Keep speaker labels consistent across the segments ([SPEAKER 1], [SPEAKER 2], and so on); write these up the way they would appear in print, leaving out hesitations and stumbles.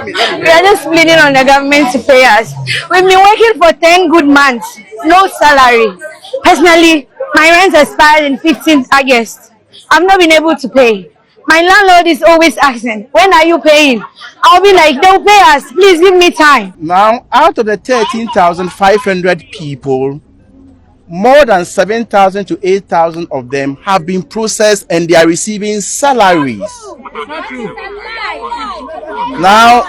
[SPEAKER 1] We are just pleading on the government to pay us. We've been working for 10 good months, no salary. Personally, my rent expired in 15th August. I've not been able to pay. My landlord is always asking, when are you paying? I'll be like, they'll pay us. Please give me time.
[SPEAKER 2] Now, out of the 13,500 people, more than 7,000 to 8,000 of them have been processed and they are receiving salaries. Now,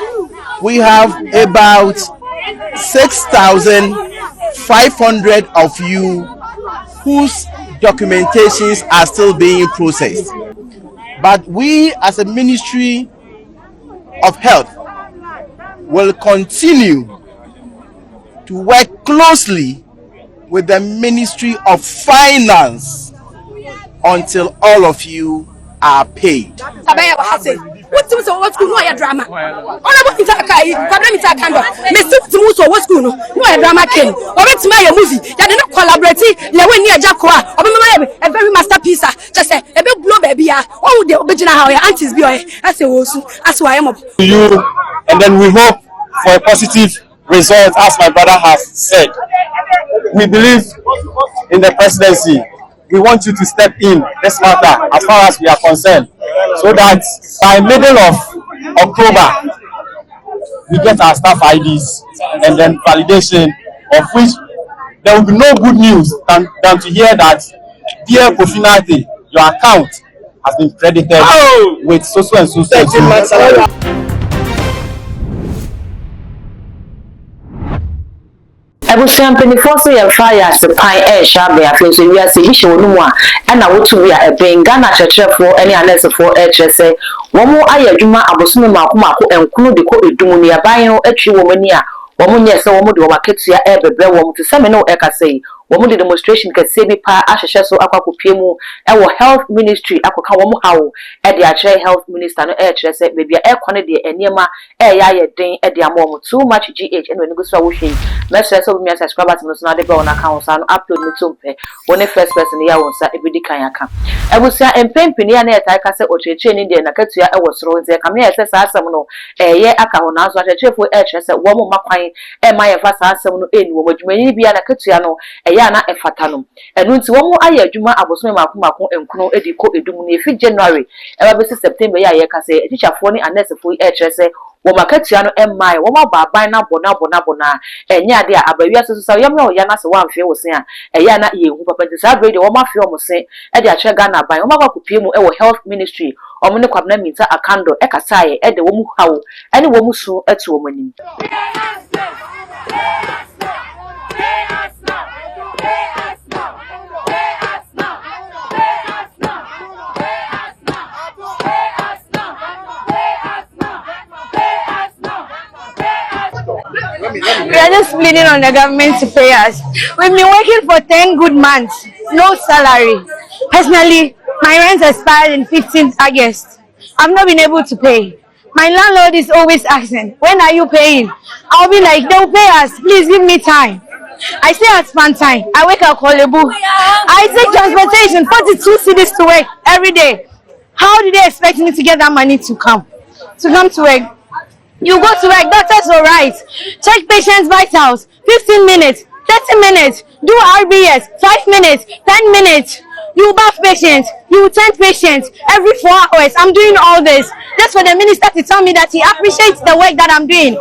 [SPEAKER 2] we have about 6,500 of you whose documentations are still being processed. But we, as a Ministry of Health, will continue to work closely with the Ministry of Finance until all of you are paid.
[SPEAKER 3] Drama. Collaborate. A very masterpiece. Just a big blow baby. Oh, the original how your aunties be. I say, that's why I'm up.
[SPEAKER 4] You, and then we hope for a positive result, as my brother has said. We believe in the presidency. We want you to step in this matter as far as we are concerned, so that by middle of October we get our staff IDs and then validation, of which there will be no good news than to hear that, dear Kofinati, your account has been credited with so and so.
[SPEAKER 5] Ebusian penifo so ye fire se pan sha be afin so wi ase issue no mu a na wotu wi a benga na chechefo ene anesefo chese wo mu ayadwuma abosume makomako enkunu de ko edum ni aban no atwi wo mani a wo mu nye se wo mu de wo maketua bebre wo mu tse me no ekasei wo mu de demonstration ka se bi pa ahhehye so akwakopie mu wo health ministry akoka wo mu hawo de a health minister no chere se bebia ekone de eniema ya ye den de amom too much gh eno ni go so wo hwe message so me subscribe to no de be on account so upload me to pe woni first person ya won sa ebedi kan aka ebusia empempini ya na etai ka se ocheche ni de na katua wo soro nze ka me ya se sa asem no ye aka ho na so achefo chere se wo mu makwan ma ye fa sa asem no eni wo madwumani bia na katua no ya na efata no enu nti wo mu aye adwuma abosome makomako enkunu edi ko edum ni efi January eba be September ya ye ka se teacherfo ni anesefo chere se wo makatua no emai wo mababan na bona enya de abawia so so yam no ya na se wamfe wo se a eya na ye hu papa sa brede wo mafie wo se e de a che Ghana ban wo makopie mu e wo health ministry o mu ne kwabna minta akando e kasaye e de wo mu hawo ene wo mu su etu wo manim.
[SPEAKER 1] We are just pleading on the government to pay us. We've been working for 10 good months, no salary. Personally, my rent expired in 15th August. I've not been able to pay. My landlord is always asking, when are you paying? I'll be like, they'll pay us. Please give me time. I stay at Spantine. I wake up Kolebu. I take transportation, 42 cities to work every day. How do they expect me to get that money to come to work? You go to work, doctors will write. Check patients' vitals, 15 minutes, 30 minutes. Do RBS, 5 minutes, 10 minutes. You bath patients, you tend patients every 4 hours. I'm doing all this. Just for the minister to tell me that he appreciates the work that I'm doing.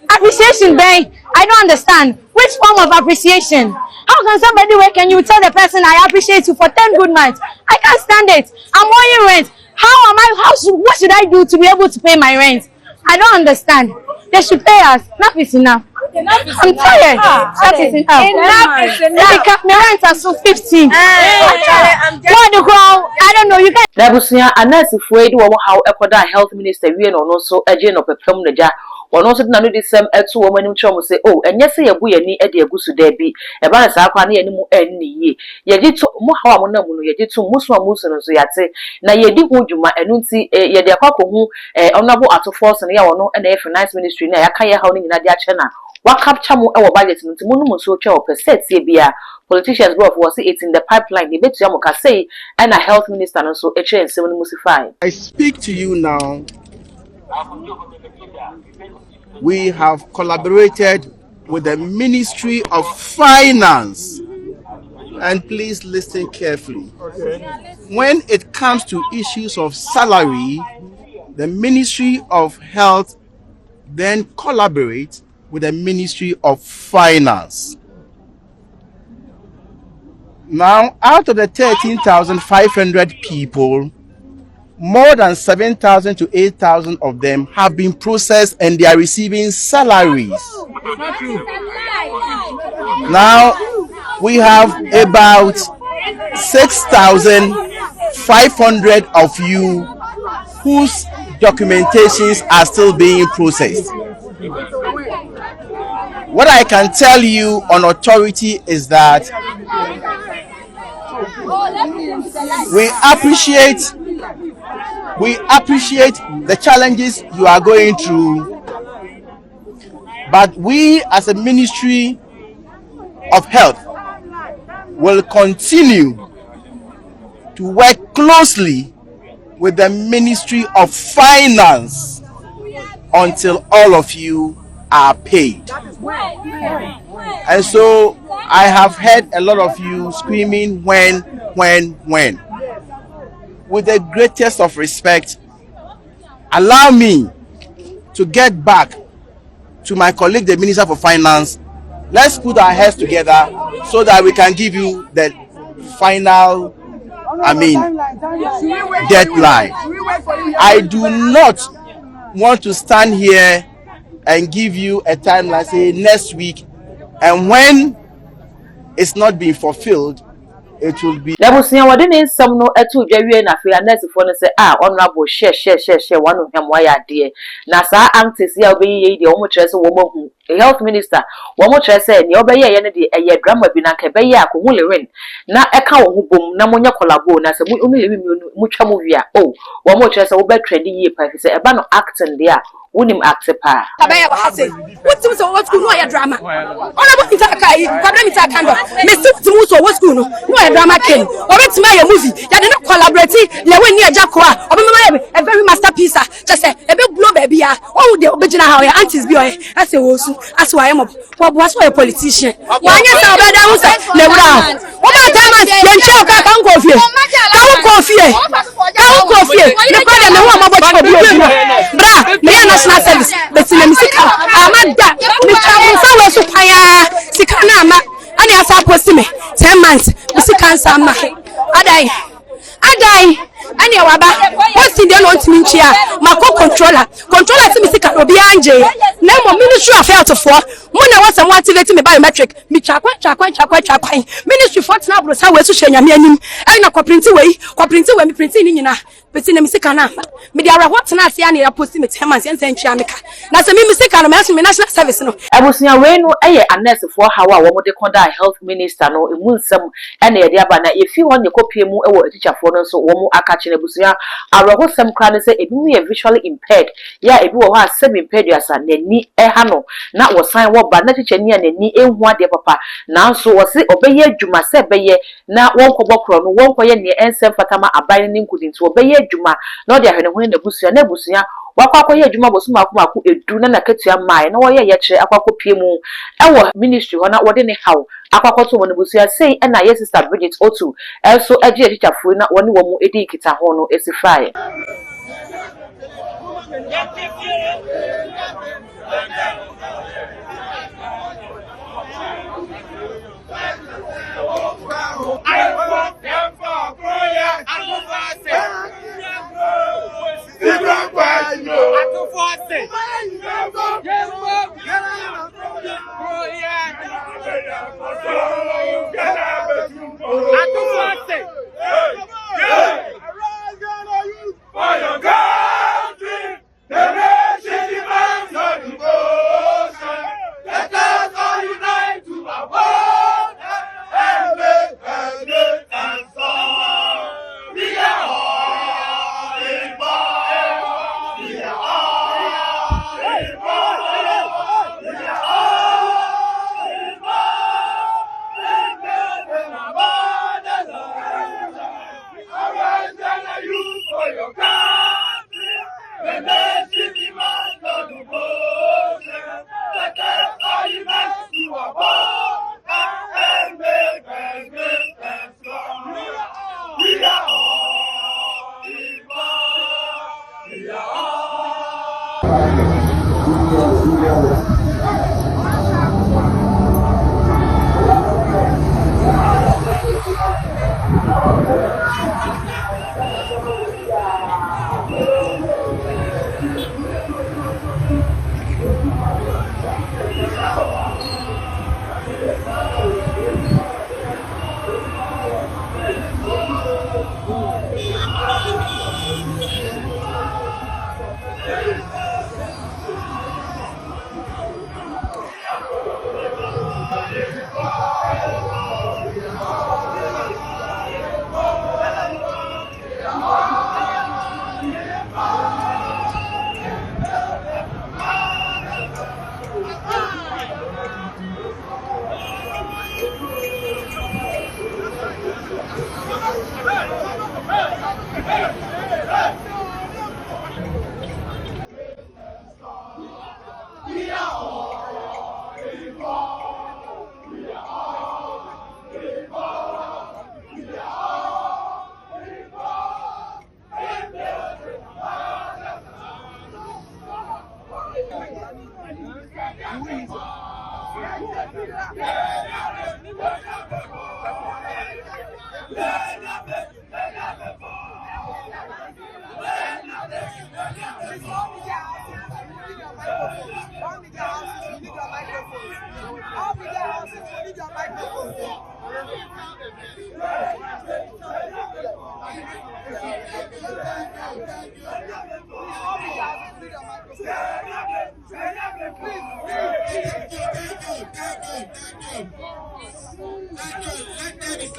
[SPEAKER 1] Appreciation, Ben, I don't understand. Which form of appreciation? How can somebody work and you tell the person I appreciate you for 10 good months? I can't stand it. I'm owing rent. What should I do to be able to pay my rent? I don't understand. They should pay us. Enough is enough. I'm tired. That is enough. Enough is enough. My rent are so 15. I don't know. You guys.
[SPEAKER 5] Nabusia anasi fuedi wo how ekoda health minister wie no no so eje no pepem na ja wono so na no disem etu wo manim chom say oh enye se yebu yani e de agusu da bi e ba na sa kwa na yani mu enni ye yeji to mu hawa mu na mu no yeji to musu amusu no so yate na yedi hu dwuma enu nti ye de akwa ko hu onabo ato force na ya wono na e finance ministry na ya kan ya hawo ni nyina de a che na wa capture mu e wo budget nti mu no mu so twa o percent ye bia politicians bro was it in the pipeline they bet you say and a health minister and so HN 7 musify.
[SPEAKER 2] I speak to you now we have collaborated with the Ministry of Finance. And please listen carefully. When it comes to issues of salary, the Ministry of Health then collaborates with the Ministry of Finance. Now, out of the 13,500 people, more than 7,000 to 8,000 of them have been processed and they are receiving salaries. Now, we have about 6,500 of you whose documentations are still being processed. What I can tell you on authority is that we appreciate the challenges you are going through, but we as a Ministry of Health will continue to work closely with the Ministry of Finance until all of you are paid. And so I have heard a lot of you screaming when. With the greatest of respect, allow me to get back to my colleague, the Minister for Finance. Let's put our heads together so that we can give you the final, deadline. I do not want to stand here and give you a timeline, say next week, and when it's not being fulfilled, it will be.
[SPEAKER 5] Labusia wadene nsam no etu dwawie na fe nurse fo no se honorable share one of him why ade na sa antes ya obeyi ye de omo kire se wo mahu health minister wo mo kire se ne obeye ye ne de eye drama bi na ka beye akohu lewen na eka wo hu bom na monye collabo na se mu lewi mu twa mo wi wo mo kire se wo be trend ye pa se eba no acting de unim accepa
[SPEAKER 3] Tabaya bahase wutim so what school no ya drama ona bo itakai kwabra mi takando me sitim so what school no drama ken obetima ya movie ya de no collaborate lewe ni ajakoa obemama ya a very masterpiece just say ebe blow baby ya o de obegina ha ya aunties bi o ase wo su ase wa yemo wo bo ase wa politician wanya sa obeda wo say lewura o ma dama yenche o ka kan kofie ne brother me wo ma bo chiko bi obi bra me ya national service betina misika amada me travel sa we su paya sika na ama ani asa post me 10 months misika nsa ama adai ani waba post dey no ntimi nchia mako controller ti misika obi anje na mo Ministry of Health for mo na wasa mo activate me biometric mi chakwa Ministry for na bro sa we su hwanyame anim ai na koprinti we mi printi ni nyina beti na misika na me dey ara what na ase ani ya post me 10 months ensa nchia meka na se mi misika no me national service no
[SPEAKER 5] abusia we no eye nurse for hawa wo mo de konda health minister no emu nsam ene ye de aba na efi won ne kopie mu ewo teacher for no so wo mo akachi na busia aroho sam kra ne se ebi mu ye visually impaired ya ebi wo ha semi impaired asa nani ha no na wo sign wo ba na teacher ni nani ehu ade papa na so wo se obeye adwuma se beye na won kobokro no won koye ne ensem fatama aban ni nkudinti obeye adwuma na ode ahwene ho na busia wakwakoye adwuma bosuma akoma edu na katua mai na wo ye kire akwakopie mu ewo ministry ho na wo de ne haw akwakoto mo ne busia sei na ye sister Bridget Otu also age teacher fu na woni wo mu edi kita ho no esifai
[SPEAKER 6] For your country, the nation.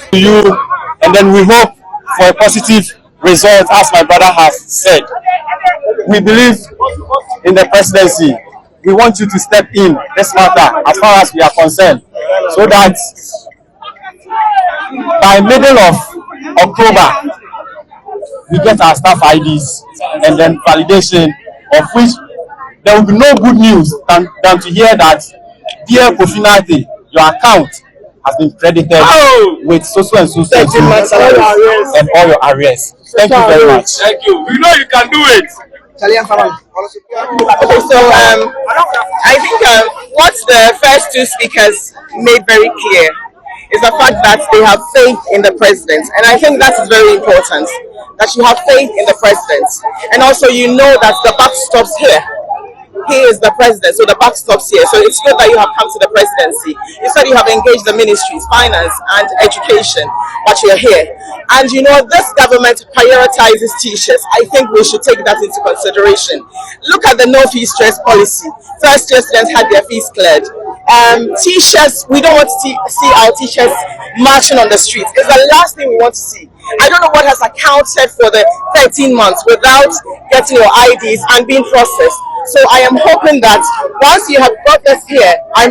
[SPEAKER 4] To you, and then we hope for a positive result, as my brother has said. We believe in the presidency. We want you to step in this matter as far as we are concerned, so that by middle of October we get our staff IDs and then validation, of which there will be no good news than to hear that, dear Kofinati, your account has been credited with so and so and all your arrears. Thank you very much.
[SPEAKER 6] Thank you. We know you can do it.
[SPEAKER 7] Okay, so I think what the first two speakers made very clear is the fact that they have faith in the president, and I think that is very important, that you have faith in the president, and also you know that the buck stops here. He is the president, so the buck stops here. So it's good that you have come to the presidency. You said you have engaged the ministries, finance and education, but you're here. And you know, this government prioritizes teachers. I think we should take that into consideration. Look at the no fee stress policy. First year students had their fees cleared. Teachers, we don't want to see our teachers marching on the streets. It's the last thing we want to see. I don't know what has accounted for the 13 months without getting your IDs and being processed. So I am hoping that once you have brought this here, I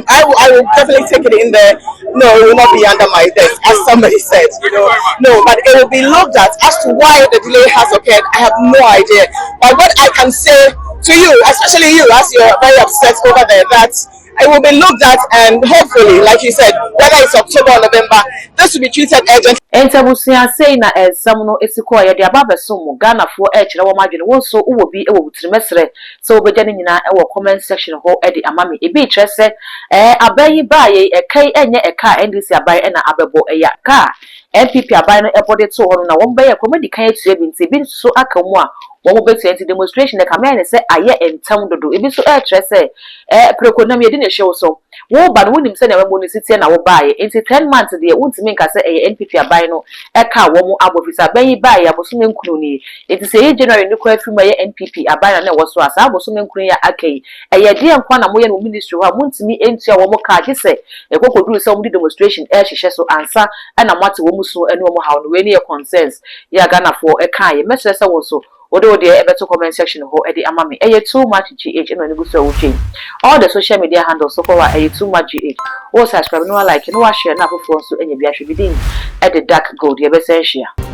[SPEAKER 7] will definitely take it in there. No, it will not be under my desk, as somebody said. You know, no, but it will be looked at as to why the delay has occurred. I have no idea. But what I can say to you, especially you, as you're very upset over there, that it will be looked at, and hopefully, like you said, whether it's October or November, this will be treated urgently.
[SPEAKER 5] Entabusia say na esamuno esiko ya dia baba somo Ghana for echire wo madwene wo so wo bi e wo butiremesre so obejane nyina e wo comment section ho e di amami e bi kire se abayi baaye e kai enye e ka NDC abayi na abebo e ya ka NPP abayi no e bode to ho na wo baye comedy kan etu bi nti bi so aka mu a wo betu anti demonstration e kamera ne se aye entam dodo e bi so e kire se prekonam ye di ne hwe so wo ba no nim se na we mo ne sitie na wo baaye nti 10 months de wontimi nka se NPP abayi no eka wo mu abofisa bayi baaye abosume nkunu ni enti se ye January ni kwa afirma ye NPP abayi na wo so asa abosume nkunu ya akai eye de nkwa na mo ye no ministry ho montimi entua wo mo ka gise ekokoduru se wo di demonstration hwehwe so ansa na mate wo mu so ene wo mo hawo no we ni ye concerns ya Ghana for eka ye mesre se wo so ode ebeto comment section ho e di amami eye too much gh eno nigu so wo all the social media handles so for eye too much gh o subscribe no like no share na fofo so enye bi ahwe bidin e the dark gold ye be se share.